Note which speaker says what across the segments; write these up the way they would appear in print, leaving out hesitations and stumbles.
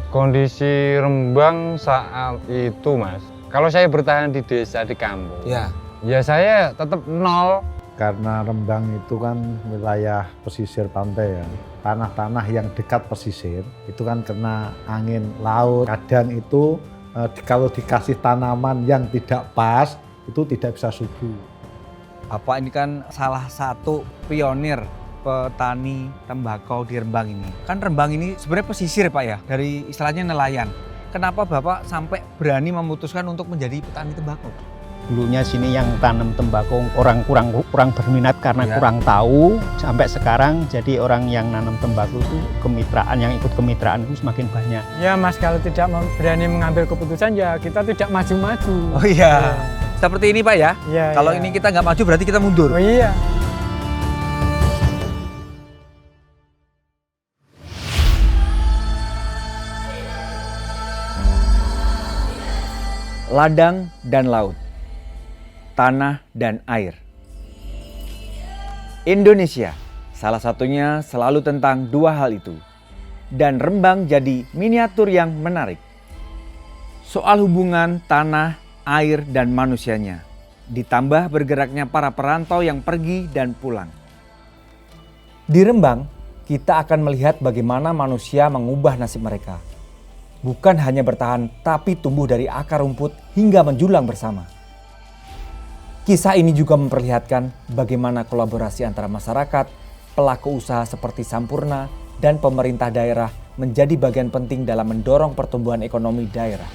Speaker 1: Kondisi Rembang saat itu, Mas. Kalau saya bertahan di desa, di kampung, ya saya tetap nol.
Speaker 2: Karena Rembang itu kan wilayah pesisir pantai ya. Tanah-tanah yang dekat pesisir itu kan kena angin laut. Kadang itu kalau dikasih tanaman yang tidak pas, itu tidak bisa subur.
Speaker 3: Bapak ini kan salah satu pionir petani tembakau di Rembang ini. Kan Rembang ini sebenarnya pesisir Pak ya, dari istilahnya nelayan. Kenapa Bapak sampai berani memutuskan untuk menjadi petani tembakau?
Speaker 4: Dulunya sini yang tanam tembakau orang kurang berminat karena kurang tahu. Sampai sekarang jadi orang yang nanam tembakau itu kemitraan, yang ikut kemitraan itu semakin banyak.
Speaker 5: Ya Mas, kalau tidak berani mengambil keputusan ya kita tidak maju-maju.
Speaker 3: Oh iya, seperti ini Pak ya?
Speaker 5: Iya.
Speaker 3: Kalau ini kita nggak maju berarti kita mundur.
Speaker 5: Oh iya.
Speaker 3: Ladang dan laut, tanah dan air. Indonesia, salah satunya selalu tentang dua hal itu. Dan Rembang jadi miniatur yang menarik. Soal hubungan tanah, air, dan manusianya. Ditambah bergeraknya para perantau yang pergi dan pulang. Di Rembang, kita akan melihat bagaimana manusia mengubah nasib mereka. Bukan hanya bertahan, tapi tumbuh dari akar rumput hingga menjulang bersama. Kisah ini juga memperlihatkan bagaimana kolaborasi antara masyarakat, pelaku usaha seperti Sampurna, dan pemerintah daerah menjadi bagian penting dalam mendorong pertumbuhan ekonomi daerah.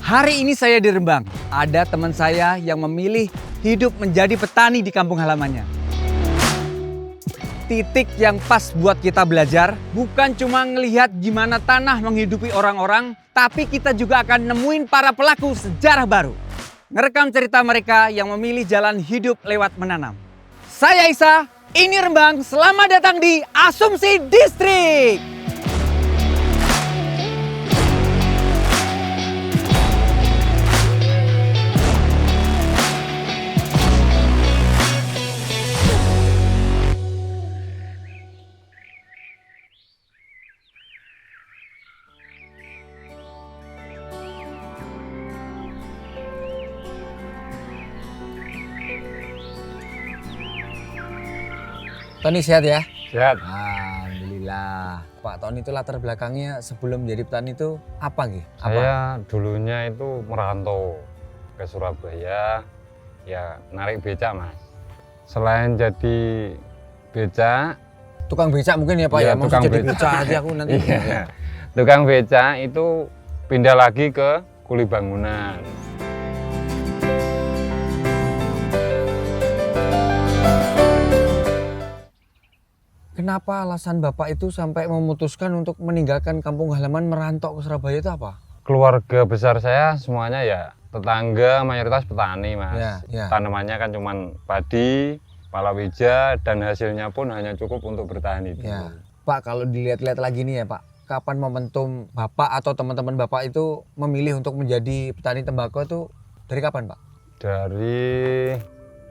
Speaker 3: Hari ini saya di Rembang. Ada teman saya yang memilih hidup menjadi petani di kampung halamannya. Titik yang pas buat kita belajar, bukan cuma ngelihat gimana tanah menghidupi orang-orang, tapi kita juga akan nemuin para pelaku sejarah baru. Ngerekam cerita mereka yang memilih jalan hidup lewat menanam. Saya Isa, ini Rembang, selamat datang di Asumsi Distrik. Tony sehat ya?
Speaker 1: Sehat.
Speaker 3: Alhamdulillah. Pak Tony itu latar belakangnya sebelum jadi petani itu apa gitu?
Speaker 1: Saya dulunya itu merantau ke Surabaya, ya narik becak Mas. Selain jadi becak,
Speaker 3: Tukang becak mungkin ya Pak ya? Maksudnya jadi becak aja aku nanti.
Speaker 1: Iya. Tukang becak itu pindah lagi ke kuli bangunan.
Speaker 3: Kenapa alasan Bapak itu sampai memutuskan untuk meninggalkan kampung halaman merantau ke Surabaya itu apa?
Speaker 1: Keluarga besar saya semuanya ya tetangga mayoritas petani Mas.
Speaker 3: Ya.
Speaker 1: Tanamannya kan cuman padi, palawija, dan hasilnya pun hanya cukup untuk bertahan itu.
Speaker 3: Ya. Pak, kalau dilihat-lihat lagi nih ya Pak, kapan momentum Bapak atau teman-teman Bapak itu memilih untuk menjadi petani tembakau itu dari kapan Pak?
Speaker 1: Dari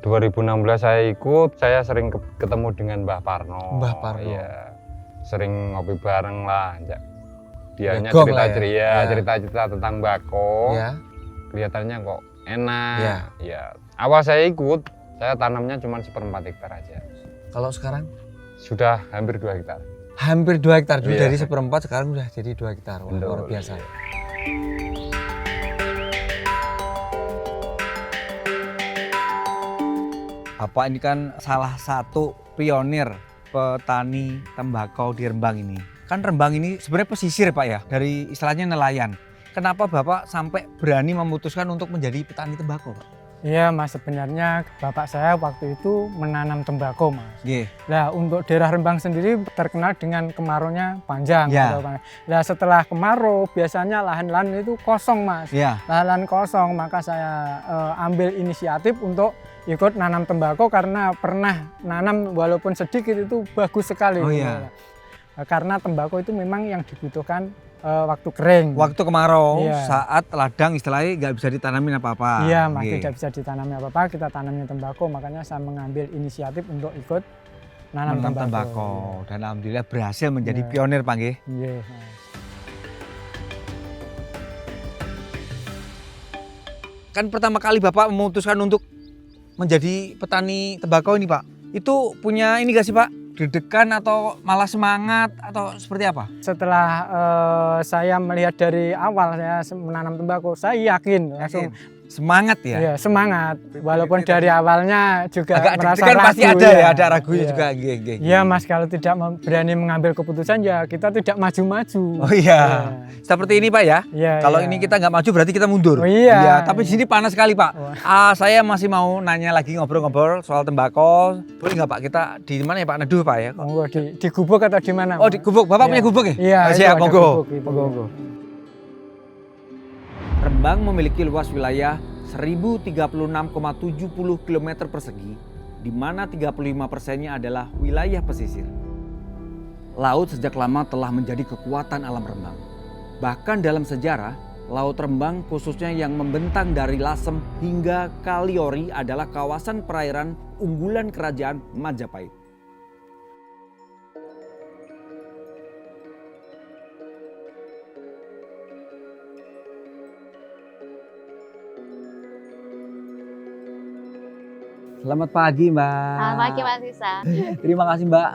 Speaker 1: 2016 saya ikut, saya sering ketemu dengan Mbah Parno.
Speaker 3: Mbah Parno.
Speaker 1: Iya. Sering ngopi bareng lah. Dianya
Speaker 3: Begong lah ya.
Speaker 1: cerita-cerita tentang bako.
Speaker 3: Ya.
Speaker 1: Kelihatannya kok enak.
Speaker 3: Ya.
Speaker 1: Ya. Awal saya ikut, saya tanamnya cuma 1/4 hektar aja.
Speaker 3: Kalau sekarang?
Speaker 1: Sudah hampir 2 hektar.
Speaker 3: Hampir 2 hektar dulu,
Speaker 1: Iya.
Speaker 3: dari 1/4 sekarang udah jadi 2 hektar. Wah, luar biasa. Bapak ini kan salah satu pionir petani tembakau di Rembang ini. Kan Rembang ini sebenarnya pesisir Pak ya, dari istilahnya nelayan. Kenapa Bapak sampai berani memutuskan untuk menjadi petani tembakau Pak?
Speaker 5: Iya Mas, sebenarnya bapak saya waktu itu menanam tembakau Mas.
Speaker 3: Nggih.
Speaker 5: Nah untuk daerah Rembang sendiri terkenal dengan kemaraunya panjang.
Speaker 3: Ya.
Speaker 5: Nah setelah kemarau biasanya lahan-lahan itu kosong Mas.
Speaker 3: Ya.
Speaker 5: Lahan kosong, maka saya ambil inisiatif untuk ikut nanam tembakau karena pernah nanam walaupun sedikit itu bagus sekali.
Speaker 3: Oh iya.
Speaker 5: Karena tembakau itu memang yang dibutuhkan waktu kering.
Speaker 3: Waktu kemarau,
Speaker 5: Iya.
Speaker 3: saat ladang istilahnya nggak bisa ditanamin apa-apa.
Speaker 5: Iya, Mas,
Speaker 3: Oke.
Speaker 5: tidak bisa ditanami apa-apa, kita tanamnya tembakau, makanya saya mengambil inisiatif untuk ikut nanam
Speaker 3: Menanam
Speaker 5: tembakau.
Speaker 3: tembakau. Dan alhamdulillah berhasil menjadi
Speaker 5: Iya.
Speaker 3: pionir, Pak nggih.
Speaker 5: Iya, Mas.
Speaker 3: Kan pertama kali Bapak memutuskan untuk menjadi petani tembakau ini, Pak. Itu punya ini gak sih, Pak? Deg-degan atau malah semangat atau seperti apa?
Speaker 5: Setelah saya melihat dari awal saya menanam tembakau, saya yakin langsung
Speaker 3: Semangat ya?
Speaker 5: iya, semangat. Walaupun dari awalnya juga
Speaker 3: Agak
Speaker 5: merasa
Speaker 3: deg-degan
Speaker 5: ragu.
Speaker 3: pasti ada ya, ada ragunya
Speaker 5: Iya.
Speaker 3: juga. Nggih.
Speaker 5: Iya, Mas, kalau tidak berani mengambil keputusan ya kita tidak maju-maju.
Speaker 3: Oh iya. Seperti ini, Pak ya.
Speaker 5: Iya.
Speaker 3: Kalau
Speaker 5: iya.
Speaker 3: ini kita nggak maju berarti kita mundur.
Speaker 5: Oh, iya.
Speaker 3: Tapi di sini panas sekali, Pak. Saya masih mau nanya lagi ngobrol-ngobrol soal tembakau. Boleh nggak, Pak? Kita di mana ya, Pak? Neduh, Pak ya?
Speaker 5: Monggo di gubuk atau di mana?
Speaker 3: Oh, di gubuk. Bapak
Speaker 5: Iya.
Speaker 3: punya gubuk ya?
Speaker 5: Iya,
Speaker 3: Oh,
Speaker 5: itu
Speaker 3: siap,
Speaker 5: ada
Speaker 3: monggo.
Speaker 5: gubuk itu.
Speaker 3: Monggo. Rembang memiliki luas wilayah 1036,70 km persegi, di mana 35%-nya adalah wilayah pesisir. Laut sejak lama telah menjadi kekuatan alam Rembang. Bahkan dalam sejarah, Laut Rembang khususnya yang membentang dari Lasem hingga Kaliori adalah kawasan perairan unggulan kerajaan Majapahit. Selamat pagi, Mbak.
Speaker 6: Selamat pagi, Mas Isa.
Speaker 3: Terima kasih, Mbak,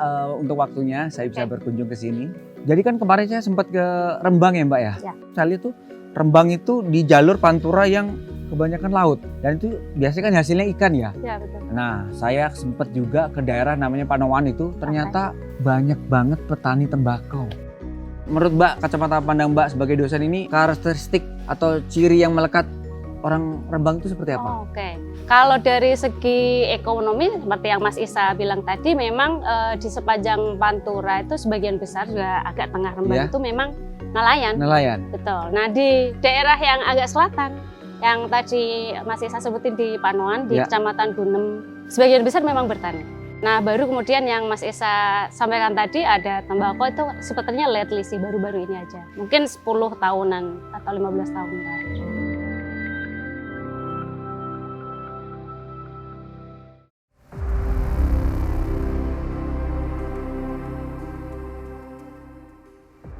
Speaker 3: untuk waktunya saya bisa berkunjung ke sini. Jadi kan kemarin saya sempat ke Rembang ya, Mbak ya.
Speaker 6: Ya.
Speaker 3: Saya lihat tuh Rembang itu di jalur Pantura yang kebanyakan laut dan itu biasanya kan hasilnya ikan ya.
Speaker 6: Ya, betul.
Speaker 3: Nah, saya sempat juga ke daerah namanya Panowan itu ternyata banyak banget petani tembakau. Menurut Mbak, kacamata pandang Mbak sebagai dosen ini karakteristik atau ciri yang melekat orang Rembang itu seperti apa?
Speaker 6: Oh, oke. Kalau dari segi ekonomi seperti yang Mas Isa bilang tadi, memang di sepanjang Pantura itu sebagian besar juga agak tengah Rembang
Speaker 3: Ya.
Speaker 6: itu memang nelayan.
Speaker 3: Nelayan.
Speaker 6: Betul. Nah, di daerah yang agak selatan yang tadi Mas Isa sebutin di Panoan, di
Speaker 3: Ya.
Speaker 6: Kecamatan Gunem, sebagian besar memang bertani. Nah, baru kemudian yang Mas Isa sampaikan tadi ada tembakau itu sepertinya lately sih, baru-baru ini aja. Mungkin 10 tahunan atau 15 tahun terakhir.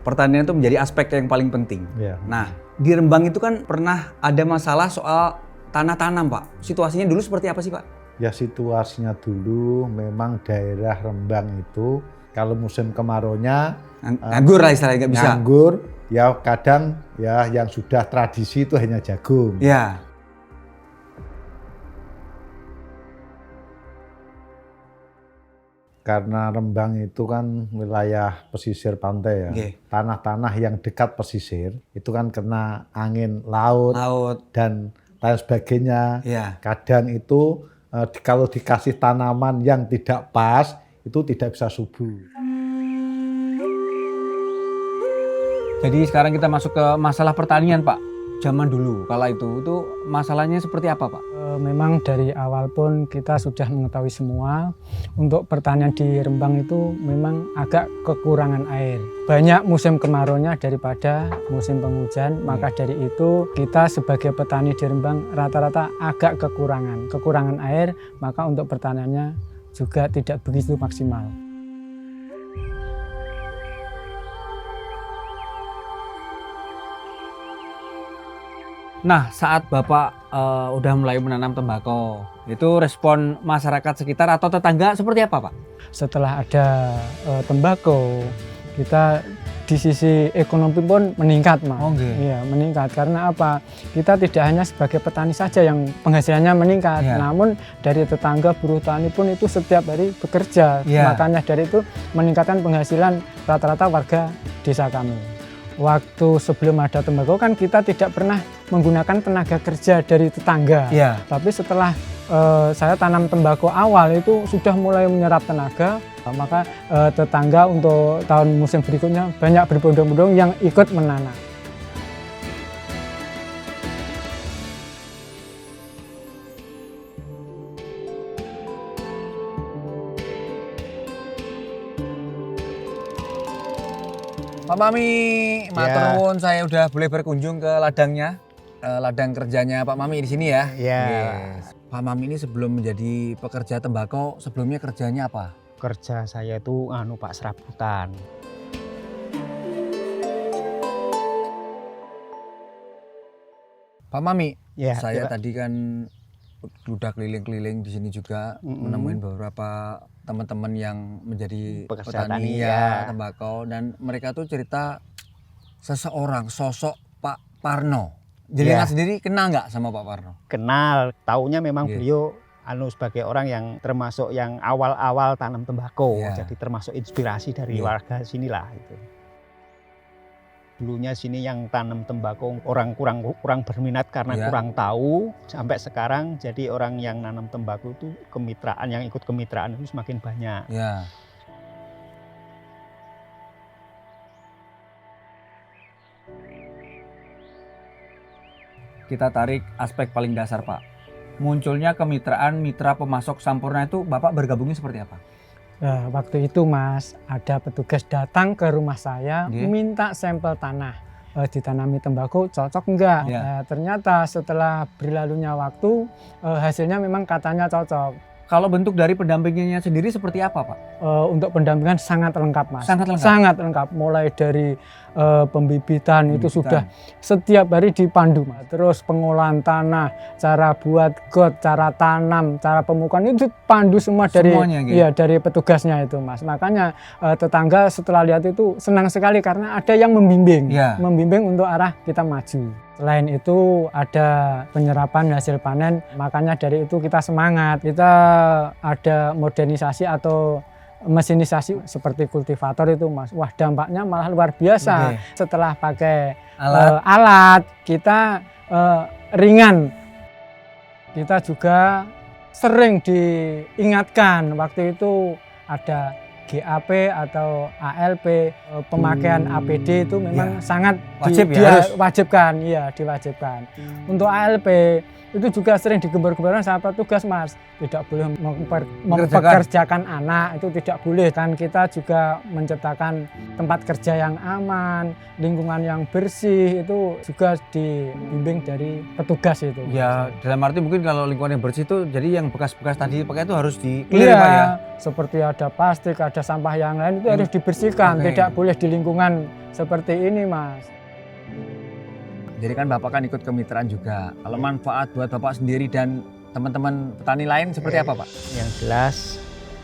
Speaker 3: Pertanian itu menjadi aspek yang paling penting.
Speaker 2: Ya.
Speaker 3: Nah, di Rembang itu kan pernah ada masalah soal tanah tanam, Pak. Situasinya dulu seperti apa sih, Pak?
Speaker 2: Ya situasinya dulu memang daerah Rembang itu kalau musim kemaraunya
Speaker 3: Nganggur lah istilahnya, nggak bisa.
Speaker 2: nganggur, ya kadang ya yang sudah tradisi itu hanya jagung.
Speaker 3: Ya,
Speaker 2: Karena Rembang itu kan wilayah pesisir pantai ya.
Speaker 3: Oke.
Speaker 2: Tanah-tanah yang dekat pesisir itu kan kena angin laut
Speaker 3: laut.
Speaker 2: dan lain sebagainya.
Speaker 3: Ya.
Speaker 2: Kadang itu kalau dikasih tanaman yang tidak pas itu tidak bisa subur.
Speaker 3: Jadi sekarang kita masuk ke masalah pertanian, Pak. Zaman dulu, kala itu masalahnya seperti apa, Pak?
Speaker 5: Memang dari awal pun kita sudah mengetahui semua untuk pertanian di Rembang itu memang agak kekurangan air. Banyak musim kemaraunya daripada musim penghujan, maka dari itu kita sebagai petani di Rembang rata-rata agak kekurangan air, maka untuk pertaniannya juga tidak begitu maksimal.
Speaker 3: Nah, saat Bapak udah mulai menanam tembakau, itu respon masyarakat sekitar atau tetangga seperti apa, Pak?
Speaker 5: Setelah ada tembakau, kita di sisi ekonomi pun meningkat, Mas.
Speaker 3: Oh, okay.
Speaker 5: Iya, meningkat. Karena apa? Kita tidak hanya sebagai petani saja yang penghasilannya meningkat,
Speaker 3: Iya.
Speaker 5: namun dari tetangga buruh tani pun itu setiap hari bekerja.
Speaker 3: Iya.
Speaker 5: Makanya dari itu meningkatkan penghasilan rata-rata warga desa kami. Waktu sebelum ada tembakau kan kita tidak pernah menggunakan tenaga kerja dari tetangga.
Speaker 3: Iya.
Speaker 5: Tapi setelah saya tanam tembakau awal itu sudah mulai menyerap tenaga, maka tetangga untuk tahun musim berikutnya banyak berbondong-bondong yang ikut menanam.
Speaker 3: Pak Mami, matur nuwun, saya udah boleh berkunjung ke ladangnya, ladang kerjanya Pak Mami di sini ya.
Speaker 4: Iya.
Speaker 3: Yes. Pak Mami ini sebelum menjadi pekerja tembakau, sebelumnya kerjanya apa?
Speaker 4: Kerja saya itu Pak serabutan.
Speaker 3: Pak Mami,
Speaker 4: Ya,
Speaker 3: saya
Speaker 4: ya, Pak.
Speaker 3: tadi kan udah keliling-keliling di sini juga menemuin beberapa teman-teman yang menjadi
Speaker 4: Pekerja
Speaker 3: petani
Speaker 4: tani,
Speaker 3: ya,
Speaker 4: ya.
Speaker 3: tembakau, dan mereka tuh cerita seseorang sosok Pak Parno. Jenengan
Speaker 4: Ya.
Speaker 3: sendiri kenal nggak sama Pak Parno?
Speaker 4: Kenal, taunya memang
Speaker 3: Iya.
Speaker 4: beliau sebagai orang yang termasuk yang awal-awal tanam tembakau,
Speaker 3: Iya.
Speaker 4: jadi termasuk inspirasi dari
Speaker 3: Iya.
Speaker 4: warga sinilah itu. Dulunya sini yang tanam tembakau orang kurang berminat karena
Speaker 3: Iya.
Speaker 4: kurang tahu, sampai sekarang jadi orang yang nanam tembakau itu kemitraan, yang ikut kemitraan itu semakin banyak.
Speaker 3: Ya. Kita tarik aspek paling dasar, Pak. Munculnya kemitraan mitra pemasok Sampurna itu Bapak bergabungnya seperti apa?
Speaker 5: Nah, waktu itu Mas, ada petugas datang ke rumah saya
Speaker 3: Nggih.
Speaker 5: minta sampel tanah. Ditanami tembakau cocok enggak?
Speaker 3: Ya.
Speaker 5: Ternyata setelah berlalunya waktu hasilnya memang katanya cocok.
Speaker 3: Kalau bentuk dari pendampingannya sendiri seperti apa, Pak?
Speaker 5: Untuk pendampingan sangat lengkap Mas.
Speaker 3: Sangat lengkap?
Speaker 5: Sangat lengkap. Mulai dari pembibitan itu sudah
Speaker 3: Pembibitan.
Speaker 5: setiap hari dipandu Mas. Terus pengolahan tanah, cara buat got, cara tanam, cara pemupukan itu pandu semua dari
Speaker 3: Semuanya, gitu?
Speaker 5: iya, dari petugasnya itu Mas. Makanya tetangga setelah lihat itu senang sekali karena ada yang membimbing.
Speaker 3: Ya.
Speaker 5: Membimbing untuk arah kita maju. Selain itu ada penyerapan hasil panen, makanya dari itu kita semangat. Kita ada modernisasi atau mesinisasi seperti kultivator itu Mas. Wah, dampaknya malah luar biasa.
Speaker 3: Oke.
Speaker 5: Setelah pakai
Speaker 3: Alat.
Speaker 5: alat kita ringan. Kita juga sering diingatkan waktu itu ada GAP atau ALP, pemakaian APD itu memang sangat
Speaker 3: Wajib ya, harus?
Speaker 5: diwajibkan, iya diwajibkan. Untuk ALP itu juga sering digembor-gemborkan sama petugas Mas, tidak boleh mempekerjakan anak, itu tidak boleh. Kan kita juga menciptakan tempat kerja yang aman, lingkungan yang bersih, itu juga dibimbing dari petugas itu.
Speaker 3: Ya, dalam arti mungkin kalau lingkungan yang bersih itu jadi yang bekas-bekas tadi pakai itu harus di-clear, Pak ya.
Speaker 5: Seperti ada plastik, ada sampah yang lain itu harus dibersihkan,
Speaker 3: Oke.
Speaker 5: tidak boleh di lingkungan seperti ini Mas.
Speaker 3: Jadi kan Bapak kan ikut kemitraan juga. Kalau manfaat buat Bapak sendiri dan teman-teman petani lain seperti apa, Pak?
Speaker 4: Yang jelas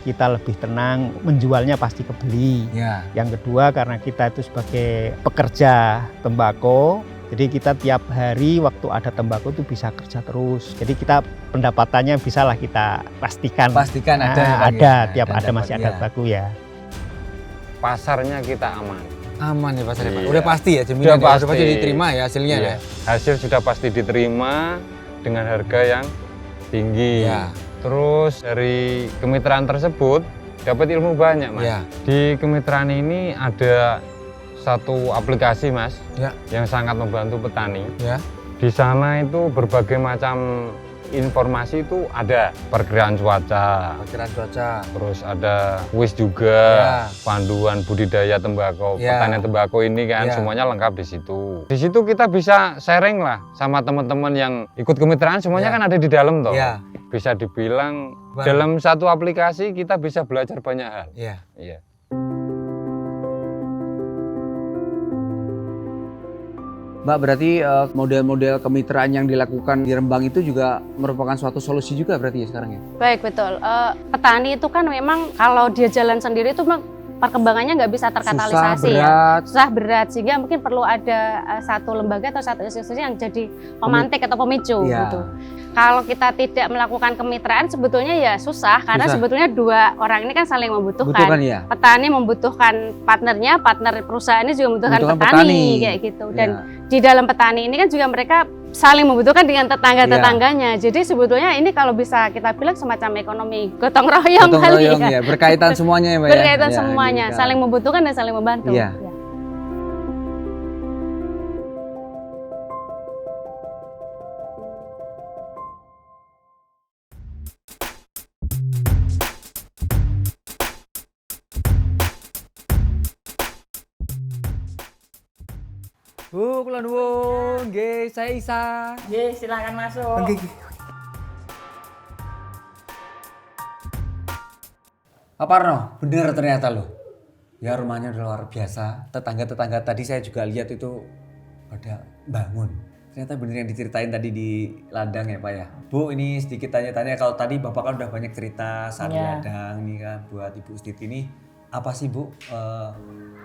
Speaker 4: kita lebih tenang, menjualnya pasti kebeli.
Speaker 3: Ya.
Speaker 4: Yang kedua karena kita itu sebagai pekerja tembakau, jadi kita tiap hari waktu ada tembakau itu bisa kerja terus. Jadi kita pendapatannya bisalah kita pastikan.
Speaker 3: Pastikan ada ya, Pak,
Speaker 4: ada,
Speaker 3: ya?
Speaker 4: tiap
Speaker 3: Dan
Speaker 4: ada masih
Speaker 3: dapat,
Speaker 4: ada
Speaker 3: ya.
Speaker 4: tembakau ya.
Speaker 1: Pasarnya kita aman.
Speaker 3: Aman ya pasarnya, Pak.
Speaker 1: Iya.
Speaker 3: Udah pasti ya jaminan
Speaker 1: Udah
Speaker 3: udah pasti diterima ya hasilnya
Speaker 1: Iya.
Speaker 3: ya.
Speaker 1: Hasil sudah pasti diterima dengan harga yang tinggi.
Speaker 3: Ya.
Speaker 1: Terus dari kemitraan tersebut dapat ilmu banyak Mas.
Speaker 3: Ya.
Speaker 1: Di kemitraan ini ada satu aplikasi Mas
Speaker 3: Ya.
Speaker 1: yang sangat membantu petani.
Speaker 3: Ya.
Speaker 1: Di sana itu berbagai macam informasi itu ada, perkiraan cuaca,
Speaker 3: Perkiraan cuaca.
Speaker 1: terus ada kuis juga,
Speaker 3: Ya.
Speaker 1: panduan budidaya tembakau,
Speaker 3: Ya.
Speaker 1: pertanian tembakau ini kan
Speaker 3: Ya.
Speaker 1: semuanya lengkap di situ. Di situ kita bisa sharing lah sama teman-teman yang ikut kemitraan, semuanya
Speaker 3: Ya.
Speaker 1: kan ada di dalam toh.
Speaker 3: Ya.
Speaker 1: Bisa dibilang
Speaker 3: Bang.
Speaker 1: dalam satu aplikasi kita bisa belajar banyak hal.
Speaker 3: Ya.
Speaker 1: Iya.
Speaker 3: Mbak, berarti model-model kemitraan yang dilakukan di Rembang itu juga merupakan suatu solusi juga berarti ya sekarang ya?
Speaker 6: Baik, betul. Petani itu kan memang kalau dia jalan sendiri itu memang perkembangannya nggak bisa terkatalisasi, susah berat, sehingga mungkin perlu ada satu lembaga atau satu institusi yang jadi pemantik atau pemicu
Speaker 3: Ya.
Speaker 6: gitu. Kalau kita tidak melakukan kemitraan sebetulnya ya susah, karena
Speaker 3: Susah.
Speaker 6: sebetulnya dua orang ini kan saling membutuhkan.
Speaker 3: Butuhkan ya?
Speaker 6: Petani membutuhkan partnernya, partner perusahaan ini juga membutuhkan
Speaker 3: Membutuhkan
Speaker 6: petani,
Speaker 3: petani.
Speaker 6: kayak gitu. Dan
Speaker 3: Ya.
Speaker 6: di dalam petani ini kan juga mereka saling membutuhkan dengan tetangga-tetangganya. Jadi sebetulnya ini kalau bisa kita bilang semacam ekonomi gotong royong
Speaker 3: Gotong
Speaker 6: kali
Speaker 3: royong
Speaker 6: ya.
Speaker 3: ya, berkaitan semuanya ya Mbak ya?
Speaker 6: Berkaitan
Speaker 3: Ya,
Speaker 6: semuanya,
Speaker 3: gitu.
Speaker 6: saling membutuhkan dan saling membantu.
Speaker 3: Iya.
Speaker 6: Ya.
Speaker 3: Bu, kula nuwun. Nggih, saya Isa.
Speaker 7: Nggih, silakan masuk.
Speaker 3: Nggih. Pak Parno, bener ternyata loh. Ya rumahnya udah luar biasa. Tetangga-tetangga tadi saya juga lihat itu pada bangun. Ternyata bener yang diceritain tadi di ladang ya Pak ya. Bu, ini sedikit tanya-tanya. Kalau tadi Bapak kan udah banyak cerita saat di ladang nih kan buat Ibu Ustiti ini. Apa sih Bu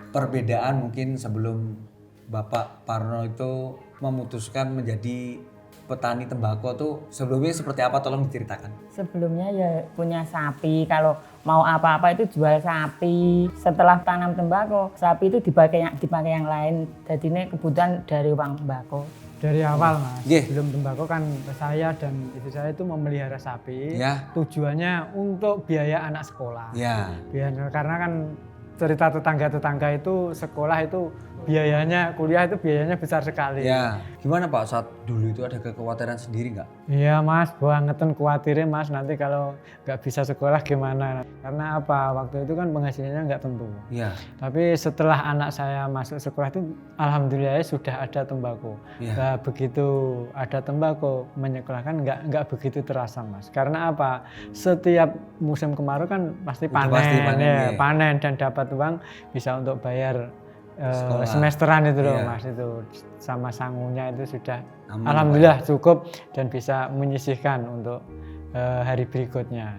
Speaker 3: perbedaan mungkin sebelum Bapak Parno itu memutuskan menjadi petani tembakau tuh sebelumnya seperti apa, tolong diceritakan.
Speaker 7: Sebelumnya ya punya sapi, kalau mau apa-apa itu jual sapi. Setelah tanam tembakau, sapi itu dipakai yang lain. Jadi ini kebutuhan dari uang tembakau.
Speaker 5: Dari awal Mas,
Speaker 3: Yeah.
Speaker 5: sebelum tembakau kan saya dan ibu saya itu memelihara sapi.
Speaker 3: Ya.
Speaker 5: Tujuannya untuk biaya anak sekolah.
Speaker 3: Ya.
Speaker 5: Karena kan cerita tetangga-tetangga itu sekolah itu biayanya, kuliah itu biayanya besar sekali.
Speaker 3: Ya. Gimana Pak saat dulu itu ada kekhawatiran sendiri nggak?
Speaker 5: Iya Mas, bangetan khawatirnya Mas nanti kalau nggak bisa sekolah gimana. Karena apa, waktu itu kan penghasilannya nggak tentu.
Speaker 3: Iya.
Speaker 5: Tapi setelah anak saya masuk sekolah itu alhamdulillah sudah ada tembakau.
Speaker 3: Iya.
Speaker 5: Nah, begitu ada tembakau menyekolahkan nggak begitu terasa Mas. Karena apa, setiap musim kemarau kan pasti panen,
Speaker 3: panen,
Speaker 5: panen dan dapat uang bisa untuk bayar
Speaker 3: Sekolah.
Speaker 5: semesteran itu loh
Speaker 3: Iya.
Speaker 5: Mas, itu sama sangunya itu sudah
Speaker 3: Aman,
Speaker 5: alhamdulillah cukup dan bisa menyisihkan untuk hari berikutnya.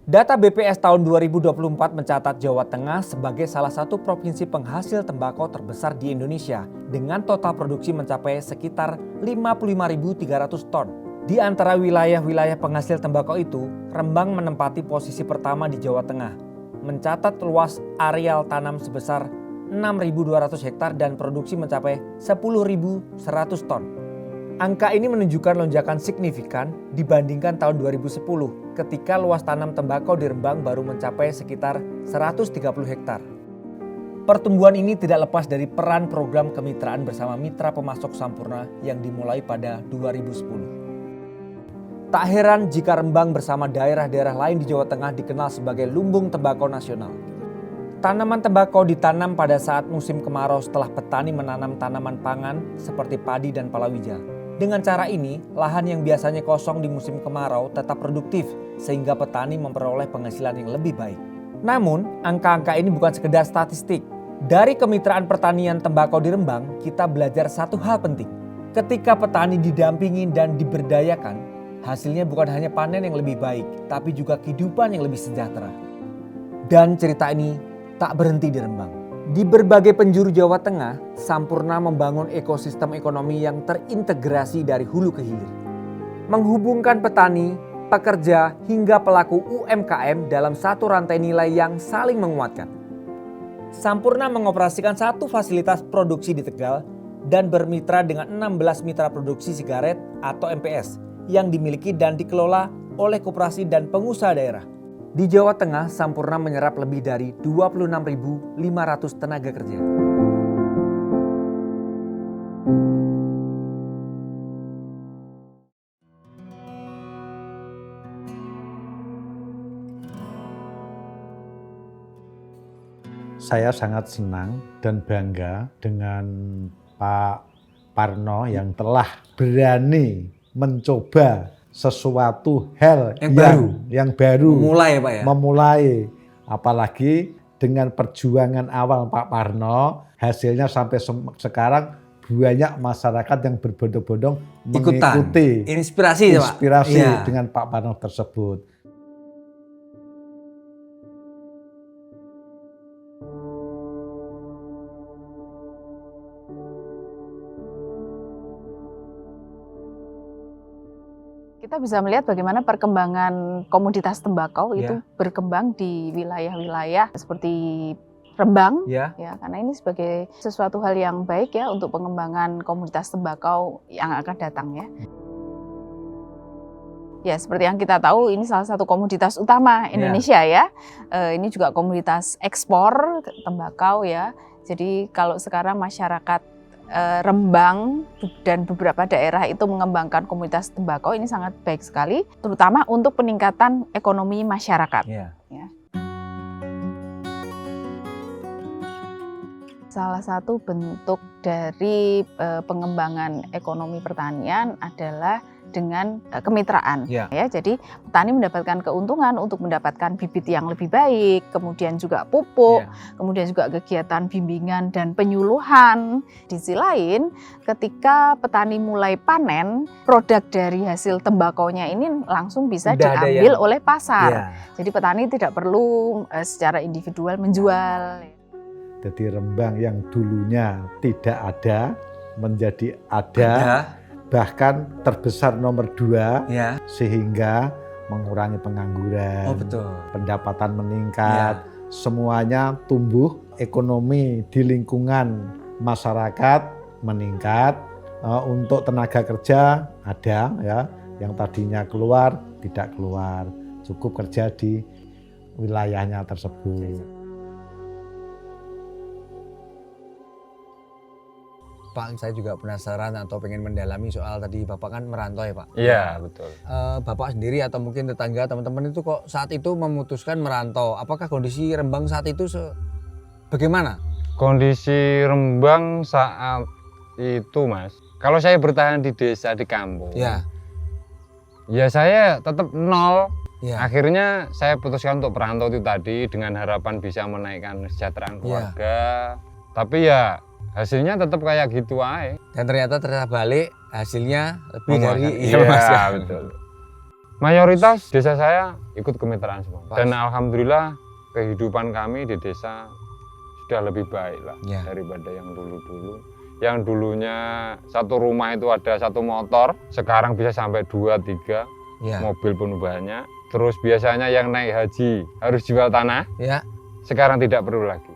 Speaker 3: Data BPS tahun 2024 mencatat Jawa Tengah sebagai salah satu provinsi penghasil tembakau terbesar di Indonesia dengan total produksi mencapai sekitar 55.300 ton. Di antara wilayah-wilayah penghasil tembakau itu, Rembang menempati posisi pertama di Jawa Tengah, mencatat luas areal tanam sebesar 6.200 hektar dan produksi mencapai 10.100 ton. Angka ini menunjukkan lonjakan signifikan dibandingkan tahun 2010 ketika luas tanam tembakau di Rembang baru mencapai sekitar 130 hektar. Pertumbuhan ini tidak lepas dari peran program kemitraan bersama mitra pemasok Sampurna yang dimulai pada 2010. Tak heran jika Rembang bersama daerah-daerah lain di Jawa Tengah dikenal sebagai lumbung tembakau nasional. Tanaman tembakau ditanam pada saat musim kemarau setelah petani menanam tanaman pangan seperti padi dan palawija. Dengan cara ini, lahan yang biasanya kosong di musim kemarau tetap produktif sehingga petani memperoleh penghasilan yang lebih baik. Namun, angka-angka ini bukan sekedar statistik. Dari kemitraan pertanian tembakau di Rembang, kita belajar satu hal penting. Ketika petani didampingi dan diberdayakan, hasilnya bukan hanya panen yang lebih baik, tapi juga kehidupan yang lebih sejahtera. Dan cerita ini tak berhenti di Rembang. Di berbagai penjuru Jawa Tengah, Sampurna membangun ekosistem ekonomi yang terintegrasi dari hulu ke hilir. Menghubungkan petani, pekerja, hingga pelaku UMKM dalam satu rantai nilai yang saling menguatkan. Sampurna mengoperasikan satu fasilitas produksi di Tegal dan bermitra dengan 16 mitra produksi sigaret atau MPS yang dimiliki dan dikelola oleh koperasi dan pengusaha daerah. Di Jawa Tengah, Sampurna menyerap lebih dari 26.500 tenaga kerja.
Speaker 2: Saya sangat senang dan bangga dengan Pak Parno yang telah berani mencoba sesuatu hal yang baru
Speaker 3: Memulai ya Pak ya?
Speaker 2: memulai, apalagi dengan perjuangan awal Pak Parno, hasilnya sampai sekarang banyak masyarakat yang berbondong-bondong mengikuti
Speaker 3: Inspirasi ya Pak? Iya.
Speaker 2: dengan Pak Parno tersebut.
Speaker 8: Kita bisa melihat bagaimana perkembangan komoditas tembakau itu berkembang di wilayah-wilayah seperti Rembang, ya, karena ini sebagai sesuatu hal yang baik ya untuk pengembangan komoditas tembakau yang akan datang ya. Ya, seperti yang kita tahu ini salah satu komoditas utama Indonesia ya. Ini juga komoditas ekspor tembakau ya. Jadi kalau sekarang masyarakat Rembang dan beberapa daerah itu mengembangkan komoditas tembakau ini sangat baik sekali, terutama untuk peningkatan ekonomi masyarakat. Ya. Salah satu bentuk dari pengembangan ekonomi pertanian adalah dengan kemitraan. Ya, jadi petani mendapatkan keuntungan untuk mendapatkan bibit yang lebih baik, kemudian juga pupuk, kemudian juga kegiatan bimbingan dan penyuluhan. Di sisi lain, ketika petani mulai panen, produk dari hasil tembakonya ini langsung bisa diambil oleh pasar. Jadi petani tidak perlu secara individual menjual.
Speaker 2: Jadi Rembang yang dulunya tidak ada menjadi ada. Bahkan terbesar nomor 2, sehingga mengurangi pengangguran, pendapatan meningkat, semuanya tumbuh, ekonomi di lingkungan masyarakat meningkat, untuk tenaga kerja ada ya, yang tadinya keluar tidak keluar, cukup kerja di wilayahnya tersebut.
Speaker 3: Pak, saya juga penasaran atau pengen mendalami soal tadi Bapak kan merantau ya Pak?
Speaker 1: Iya, betul.
Speaker 3: Bapak sendiri atau mungkin tetangga, teman-teman itu kok saat itu memutuskan merantau. Apakah kondisi Rembang saat itu bagaimana?
Speaker 1: Kondisi Rembang saat itu, Mas, kalau saya bertahan di desa, di kampung, ya saya tetap nol. Akhirnya saya putuskan untuk merantau itu tadi dengan harapan bisa menaikkan kesejahteraan keluarga. Tapi ya hasilnya tetap kayak gitu aja.
Speaker 3: Dan ternyata balik hasilnya lebih dari
Speaker 1: betul. Mayoritas desa saya ikut kemitraan semua. Dan alhamdulillah kehidupan kami di desa sudah lebih baik lah daripada yang dulu-dulu. Yang dulunya satu rumah itu ada 1 motor, sekarang bisa sampai 2-3 mobil pun banyak. Terus biasanya yang naik haji harus jual tanah, sekarang tidak perlu lagi.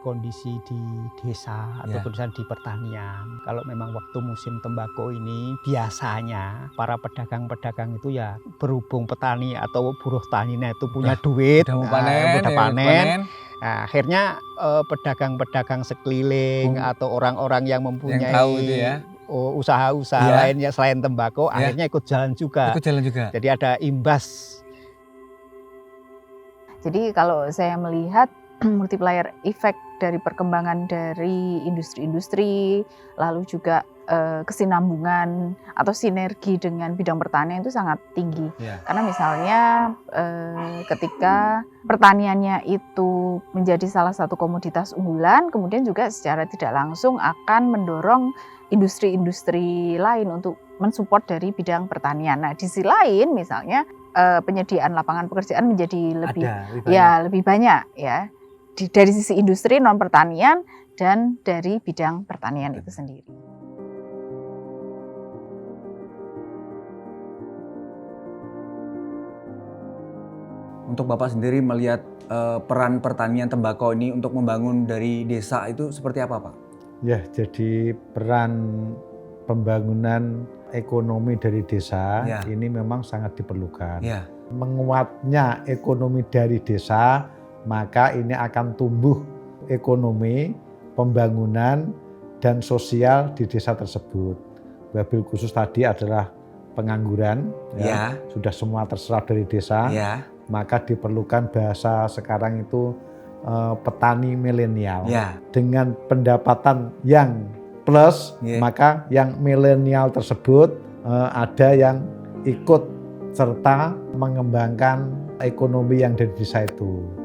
Speaker 4: Kondisi di desa atau di pertanian, kalau memang waktu musim tembakau ini biasanya para pedagang-pedagang itu ya berhubung petani atau buruh taninya itu punya duit, udah panen. Nah, akhirnya pedagang-pedagang sekeliling atau orang-orang yang mempunyai usaha-usaha lainnya selain tembakau akhirnya ikut jalan juga. Jadi ada imbas.
Speaker 8: Jadi kalau saya melihat multiplier effect dari perkembangan dari industri-industri, lalu juga kesinambungan atau sinergi dengan bidang pertanian itu sangat tinggi. Karena misalnya ketika pertaniannya itu menjadi salah satu komoditas unggulan, kemudian juga secara tidak langsung akan mendorong industri-industri lain untuk mensupport dari bidang pertanian. Nah, di sisi lain misalnya penyediaan lapangan pekerjaan menjadi lebih banyak ya. Dari sisi industri non pertanian dan dari bidang pertanian itu sendiri.
Speaker 3: Untuk Bapak sendiri melihat peran pertanian tembakau ini untuk membangun dari desa itu seperti apa Pak?
Speaker 2: Ya, jadi peran pembangunan ekonomi dari desa ini memang sangat diperlukan. Menguatnya ekonomi dari desa, maka ini akan tumbuh ekonomi, pembangunan, dan sosial di desa tersebut. Wabil khusus tadi adalah pengangguran, sudah semua terserap dari desa, maka diperlukan bahasa sekarang itu petani milenial. Dengan pendapatan yang plus, maka yang milenial tersebut ada yang ikut serta mengembangkan ekonomi yang dari desa itu.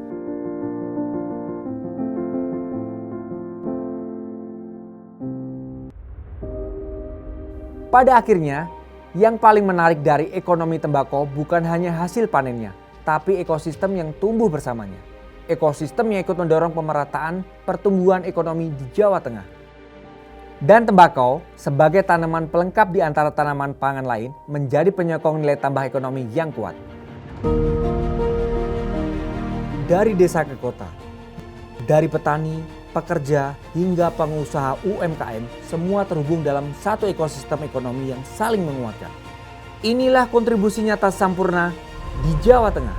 Speaker 3: Pada akhirnya, yang paling menarik dari ekonomi tembakau bukan hanya hasil panennya, tapi ekosistem yang tumbuh bersamanya. Ekosistem yang ikut mendorong pemerataan pertumbuhan ekonomi di Jawa Tengah. Dan tembakau sebagai tanaman pelengkap di antara tanaman pangan lain menjadi penyokong nilai tambah ekonomi yang kuat. Dari desa ke kota, dari petani, pekerja, hingga pengusaha UMKM, semua terhubung dalam satu ekosistem ekonomi yang saling menguatkan. Inilah kontribusi nyata Sampurna di Jawa Tengah.